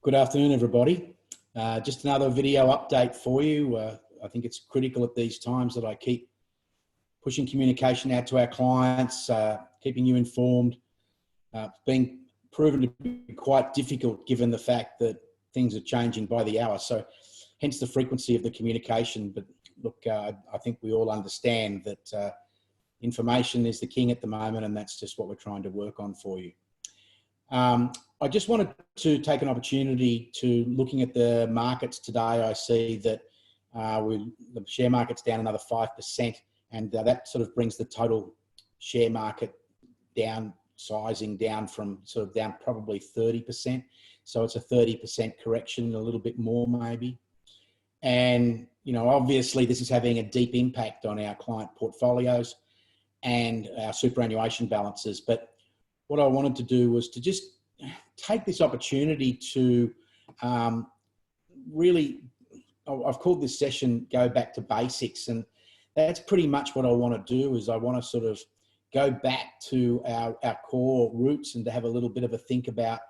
Good afternoon, everybody. Just another video update for you. I think it's critical at these times that I keep pushing communication out to our clients, keeping you informed. It's been proven to be quite difficult given the fact that things are changing by the hour. So hence the frequency of the communication. But look, I think we all understand that information is the king at the moment, and that's just what we're trying to work on for you. I just wanted to take an opportunity to looking at the markets today. I see that the share market's down another 5%, and that sort of brings the total share market sizing down from sort of down probably 30%. So it's a 30% correction, a little bit more maybe. And, you know, obviously this is having a deep impact on our client portfolios and our superannuation balances. But what I wanted to do was to just take this opportunity to really, I've called this session Go Back to Basics, and that's pretty much what I want to do. Is I want to sort of go back to our core roots and to have a little bit of a think about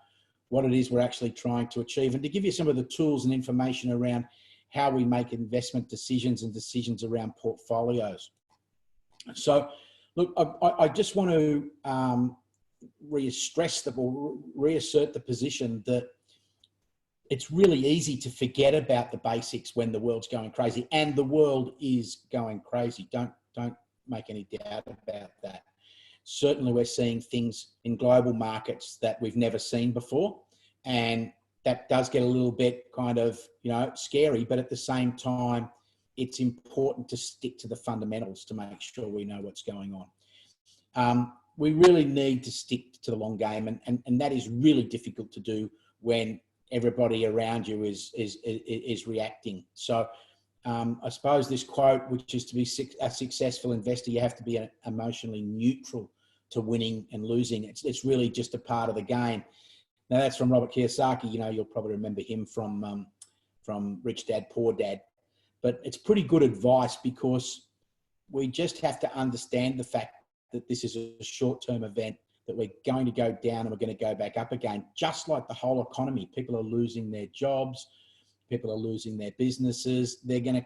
what it is we're actually trying to achieve, and to give you some of the tools and information around how we make investment decisions and decisions around portfolios. So look, I just want to reassert the position that it's really easy to forget about the basics when the world's going crazy, and the world is going crazy. Don't make any doubt about that. Certainly we're seeing things in global markets that we've never seen before, and that does get a little bit kind of, you know, scary, but at the same time, it's important to stick to the fundamentals to make sure we know what's going on. We really need to stick to the long game, and that is really difficult to do when everybody around you is reacting. So I suppose this quote, which is to be a successful investor, you have to be emotionally neutral to winning and losing. It's really just a part of the game. Now that's from Robert Kiyosaki. You know, you'll probably remember him from Rich Dad, Poor Dad. But it's pretty good advice, because we just have to understand the fact that this is a short-term event, that we're going to go down and we're going to go back up again, just like the whole economy. People are losing their jobs, people are losing their businesses. They've got to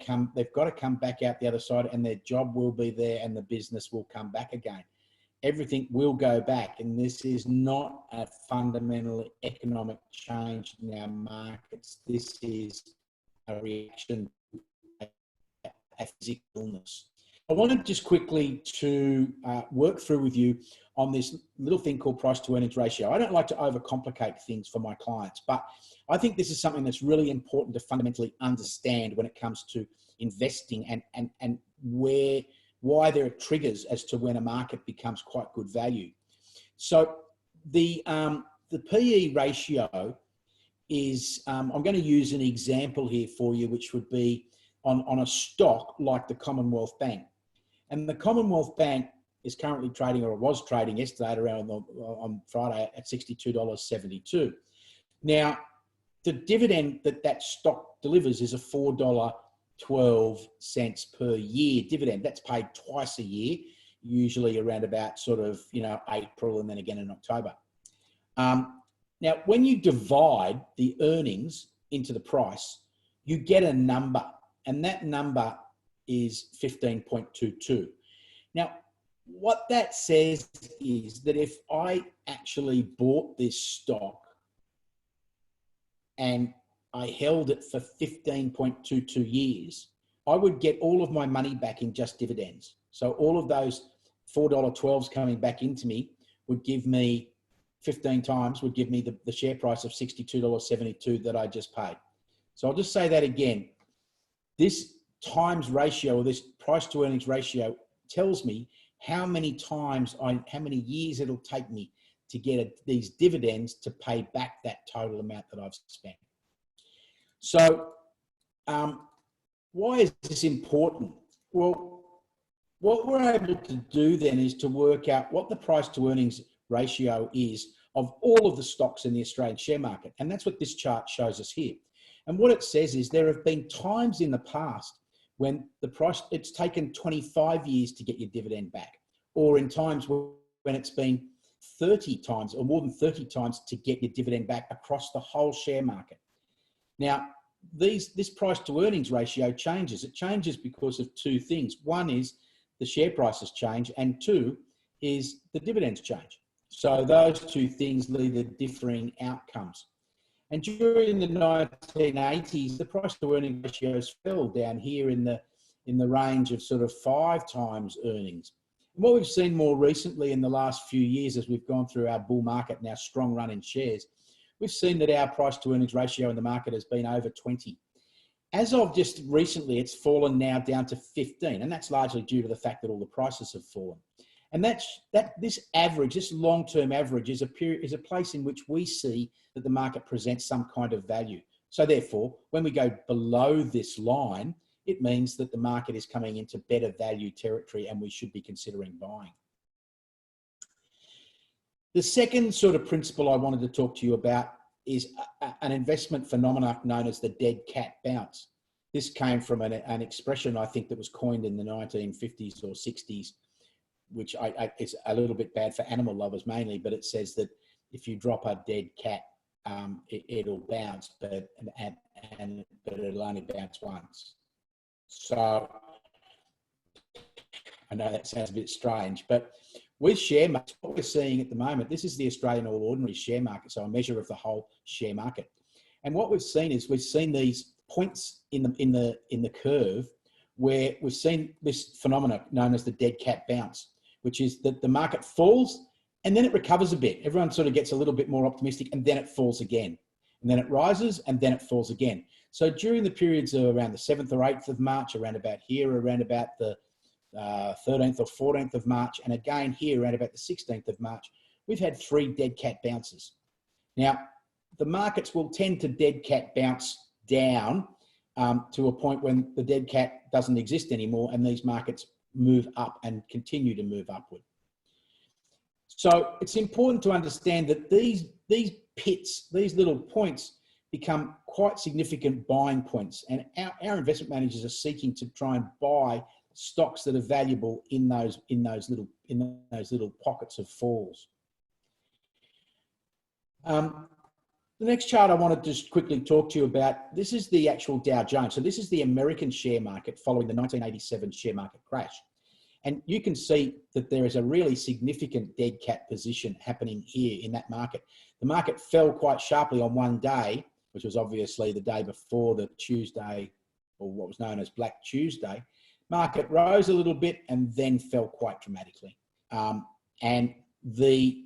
come back out the other side, and their job will be there and the business will come back again. Everything will go back, and this is not a fundamental economic change in our markets. This is a reaction to a physical illness. I wanted just quickly to work through with you on this little thing called price to earnings ratio. I don't like to overcomplicate things for my clients, but I think this is something that's really important to fundamentally understand when it comes to investing, and why there are triggers as to when a market becomes quite good value. So the PE ratio is, I'm going to use an example here for you, which would be on a stock like the Commonwealth Bank. And the Commonwealth Bank is currently trading, or was trading yesterday around on Friday at $62.72. Now, the dividend that stock delivers is a $4.12 per year dividend. That's paid twice a year, usually around about sort of, you know, April and then again in October. Now, when you divide the earnings into the price, you get a number, and that number is 15.22. Now, what that says is that if I actually bought this stock and I held it for 15.22 years, I would get all of my money back in just dividends. So all of those $4.12s coming back into me would give me 15 times, would give me the share price of $62.72 that I just paid. So I'll just say that again. This times ratio, or this price to earnings ratio, tells me how many years it'll take me to get these dividends to pay back that total amount that I've spent. So why is this important? Well, what we're able to do then is to work out what the price to earnings ratio is of all of the stocks in the Australian share market. And that's what this chart shows us here. And what it says is there have been times in the past when the price, it's taken 25 years to get your dividend back, or in times when it's been 30 times or more than 30 times to get your dividend back across the whole share market. Now, this price to earnings ratio changes. It changes because of two things. One is the share prices change, and two is the dividends change. So those two things lead to differing outcomes. And during the 1980s, the price to earnings ratios fell down here in the range of sort of 5 times earnings. And what we've seen more recently in the last few years, as we've gone through our bull market and our strong run in shares, we've seen that our price to earnings ratio in the market has been over 20. As of just recently, it's fallen now down to 15, and that's largely due to the fact that all the prices have fallen. And this average, this long-term average, is a place in which we see that the market presents some kind of value. So therefore, when we go below this line, it means that the market is coming into better value territory and we should be considering buying. The second sort of principle I wanted to talk to you about is an investment phenomenon known as the dead cat bounce. This came from an expression, I think, that was coined in the 1950s or 60s, which is a little bit bad for animal lovers mainly, but it says that if you drop a dead cat, it'll bounce, but it'll only bounce once. So I know that sounds a bit strange, but with share markets, what we're seeing at the moment, this is the Australian All Ordinary share market, so a measure of the whole share market. And what we've seen is we've seen these points in the curve where we've seen this phenomena known as the dead cat bounce, which is that the market falls and then it recovers a bit. Everyone sort of gets a little bit more optimistic and then it falls again. And then it rises and then it falls again. So during the periods of around the 7th or 8th of March, around about here, around about the 13th or 14th of March, and again here around about the 16th of March, we've had 3 dead cat bounces. Now, the markets will tend to dead cat bounce down to a point when the dead cat doesn't exist anymore and these markets move up and continue to move upward. So it's important to understand that these pits, these little points, become quite significant buying points, and our investment managers are seeking to try and buy stocks that are valuable in those little pockets of falls. The next chart I want to just quickly talk to you about, this is the actual Dow Jones. So this is the American share market following the 1987 share market crash. And you can see that there is a really significant dead cat position happening here in that market. The market fell quite sharply on one day, which was obviously the day before the Tuesday, or what was known as Black Tuesday. Market rose a little bit and then fell quite dramatically. And the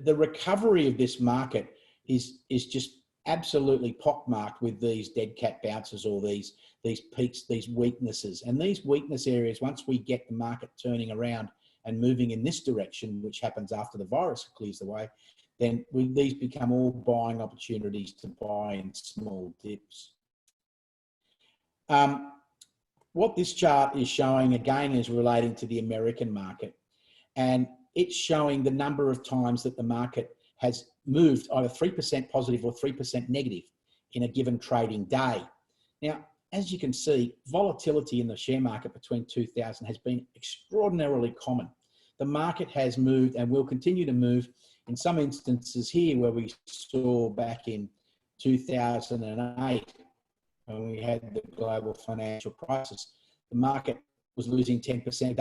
recovery of this market is just absolutely pockmarked with these dead cat bounces or these peaks, these weaknesses. And these weakness areas, once we get the market turning around and moving in this direction, which happens after the virus clears the way, then these become all buying opportunities to buy in small dips. What this chart is showing, again, is relating to the American market. And it's showing the number of times that the market has moved either 3% positive or 3% negative in a given trading day. Now, as you can see, volatility in the share market between 2000 has been extraordinarily common. The market has moved and will continue to move. In some instances here, where we saw back in 2008, when we had the global financial crisis, the market was losing 10%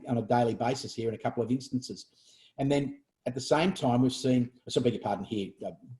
on a daily basis here in a couple of instances. And then at the same time, we've seen, so beg your pardon here,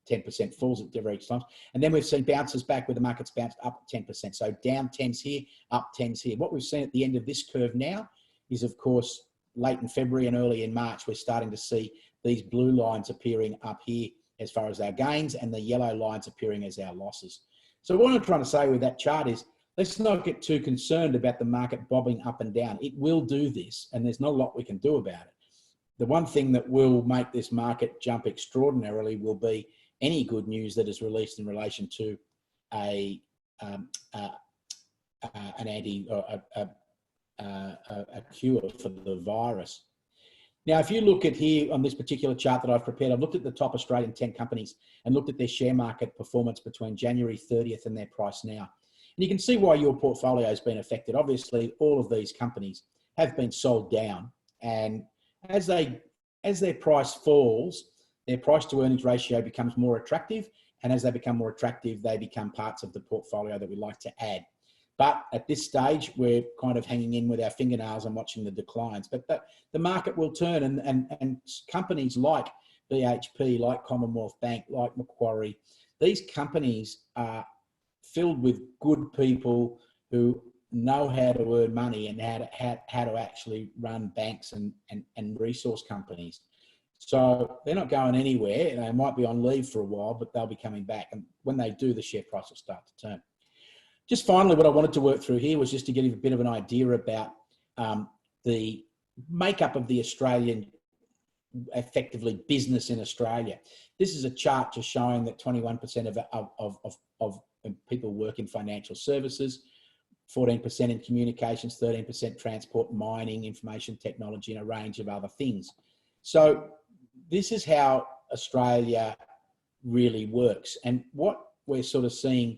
10% falls at various times. And then we've seen bounces back where the market's bounced up 10%. So down 10s here, up 10s here. What we've seen at the end of this curve now is, of course, late in February and early in March, we're starting to see these blue lines appearing up here as far as our gains and the yellow lines appearing as our losses. So what I'm trying to say with that chart is, let's not get too concerned about the market bobbing up and down. It will do this, and there's not a lot we can do about it. The one thing that will make this market jump extraordinarily will be any good news that is released in relation to a cure for the virus. Now, if you look at here on this particular chart that I've prepared, I've looked at the top Australian 10 companies and looked at their share market performance between January 30th and their price now. And you can see why your portfolio has been affected. Obviously, all of these companies have been sold down, and as their price falls, their price to earnings ratio becomes more attractive. And as they become more attractive, they become parts of the portfolio that we like to add. But at this stage, we're kind of hanging in with our fingernails and watching the declines. But the market will turn, and companies like BHP, like Commonwealth Bank, like Macquarie, these companies are filled with good people who know how to earn money and how to actually run banks and resource companies. So they're not going anywhere. They might be on leave for a while, but they'll be coming back. And when they do, the share price will start to turn. Just finally, what I wanted to work through here was just to give you a bit of an idea about the makeup of the Australian, effectively, business in Australia. This is a chart just showing that 21% of people work in financial services, 14% in communications, 13% transport, mining, information technology, and a range of other things. So this is how Australia really works. And what we're sort of seeing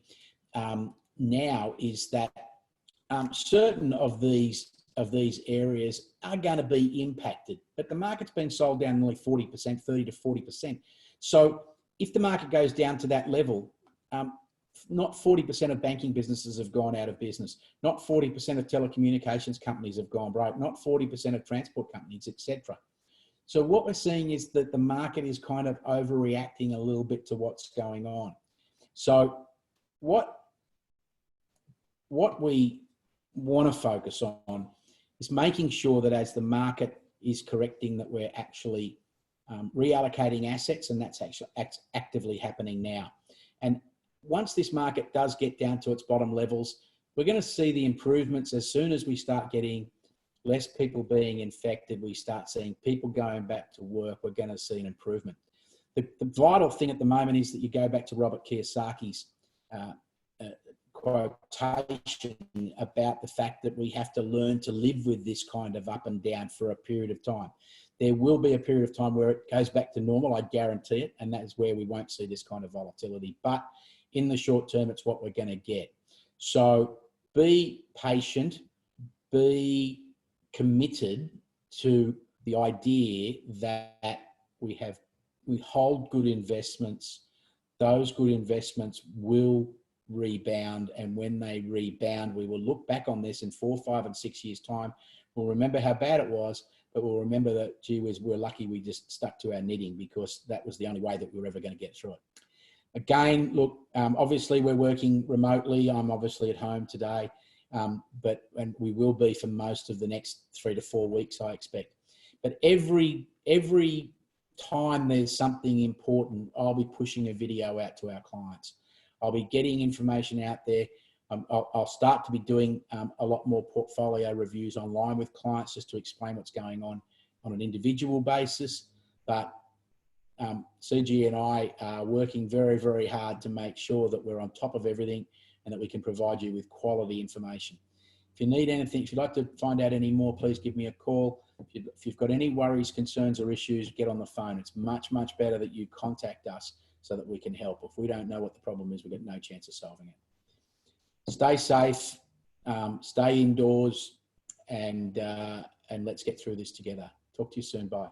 now is that certain of these areas are going to be impacted, but the market's been sold down nearly 40%, 30 to 40%. So if the market goes down to that level, not 40% of banking businesses have gone out of business, not 40% of telecommunications companies have gone broke, not 40% of transport companies, etc. So what we're seeing is that the market is kind of overreacting a little bit to what's going on. So what we want to focus on is making sure that as the market is correcting, that we're actually reallocating assets, and that's actually actively happening now. And once this market does get down to its bottom levels, we're going to see the improvements as soon as we start getting less people being infected, we start seeing people going back to work, we're going to see an improvement. The vital thing at the moment is that you go back to Robert Kiyosaki's quotation about the fact that we have to learn to live with this kind of up and down for a period of time. There will be a period of time where it goes back to normal, I guarantee it, and that is where we won't see this kind of volatility. But in the short term, it's what we're going to get. So be patient, be committed to the idea that we hold good investments. Those good investments will rebound, and when they rebound, we will look back on this in 4, 5, and 6 years' time. We'll remember how bad it was, but we'll remember that, gee whiz, we're lucky we just stuck to our knitting, because that was the only way that we were ever going to get through it. Again, look, obviously we're working remotely. I'm obviously at home today, and we will be for most of the next 3 to 4 weeks, I expect. But every time there's something important, I'll be pushing a video out to our clients. I'll be getting information out there. I'll start to be doing a lot more portfolio reviews online with clients, just to explain what's going on an individual basis. But CG and I are working very, very hard to make sure that we're on top of everything and that we can provide you with quality information. If you need anything, if you'd like to find out any more, please give me a call. If you've got any worries, concerns, or issues, get on the phone. It's much, much better that you contact us so that we can help. If we don't know what the problem is, we've got no chance of solving it. Stay safe, stay indoors, and let's get through this together. Talk to you soon. Bye.